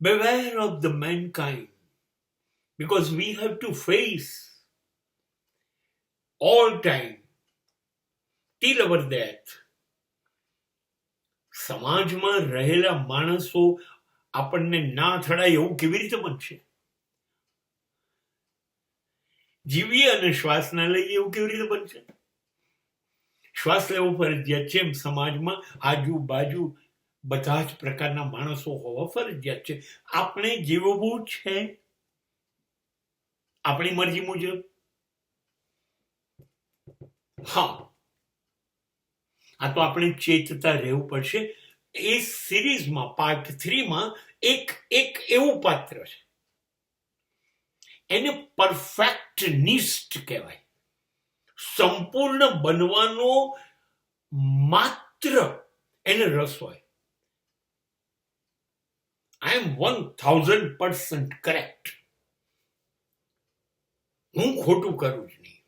Beware of the mankind, because we have to face all time till our death. સમાજમાં રહેલા માણસો આપણને ના થડાય એવું કેવી રીતે બનશે? જીવીએ અને શ્વાસ ના લઈએ એવું કેવી રીતે બનશે? શ્વાસ લેવો ફરજિયાત છે, એમ સમાજમાં આજુબાજુ બધા જ પ્રકારના માણસો હોવા ફરજિયાત છે. આપણે જીવવું છે આપણી મરજી મુજબ. હા, આ તો આપણે ચેતતા રહેવું પડશે. એ સિરીઝમાં પાર્ટ 3માં એક એવું પાત્ર છે, એને પરફેક્ટનિસ્ટ કહેવાય. સંપૂર્ણ બનવાનો માત્ર એને રસ હોય. આઈ એમ 1000% કરેક્ટ. હું ખોટું કરું જ નહીં,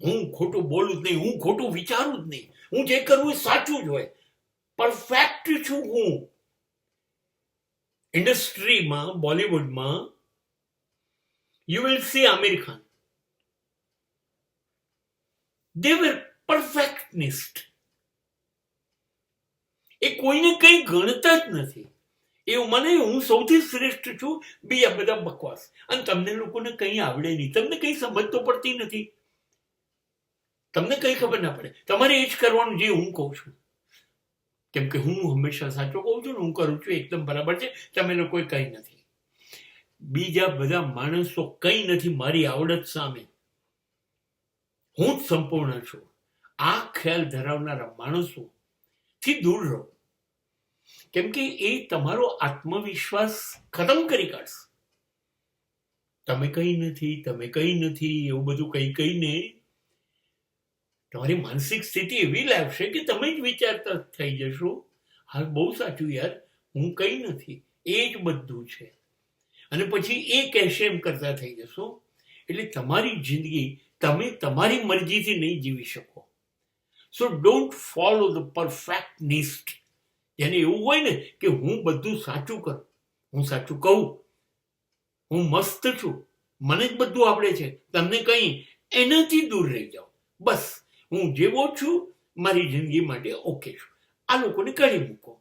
હું ખોટું બોલું જ નહીં, હું ખોટું વિચારું જ નહીં. હું જે કરું એ સાચું જ હોય. પરફેક્ટ છું હું. ઇન્ડસ્ટ્રીમાં, બોલિવૂડમાં you will see Amir Khan. They were perfectionist. એ કોઈને કંઈ ગણતા જ નથી. એવું મને હું સૌથી શ્રેષ્ઠ છું, બીજા બધા બકવાસ. અને તમને લોકોને કંઈ આવડે નહીં, તમને કંઈ સમજ તો પડતી નથી, તમને કંઈ ખબર ના પડે. તમારે એ જ કરવાનું જે હું કહું છું, કેમ કે હું હંમેશા સાચો કહું છું ને હું કરું છું એકદમ બરાબર છે. તમે લોકોએ કંઈ નથી. બીજા બધા માણસો કંઈ નથી મારી આવડત સામે. હું જ સંપૂર્ણ છું. આ ખ્યાલ ધરાવનારા માણસો થી દૂર રહો, કેમ કે એ તમારો આત્મવિશ્વાસ ખતમ કરી કાઢશે. તમે કંઈ નથી, તમે કંઈ નથી એવું બધું કહીને તમારી માનસિક સ્થિતિ એવી લાવશે કે તમે જ વિચારતા થઈ જશો, હા બહુ સાચું યાર, હું કંઈ નથી, એ જ બધું છે. અને પછી એ કહેશે એમ કરતા થઈ જશો. એટલે તમારી જિંદગી તમે તમારી મરજીથી નહીં જીવી શકો. So don't follow the perfectionist. જેને એવું હોય ને કે હું બધું સાચું કરું, હું સાચું કહું, હું મસ્ત છું, મને જ બધું આવડે છે, તમને કંઈ, એનાથી દૂર રહી જાઓ. બસ હું જેવો છું મારી જિંદગી માટે ઓકે છું. આ લોકોને કાઢી મૂકો.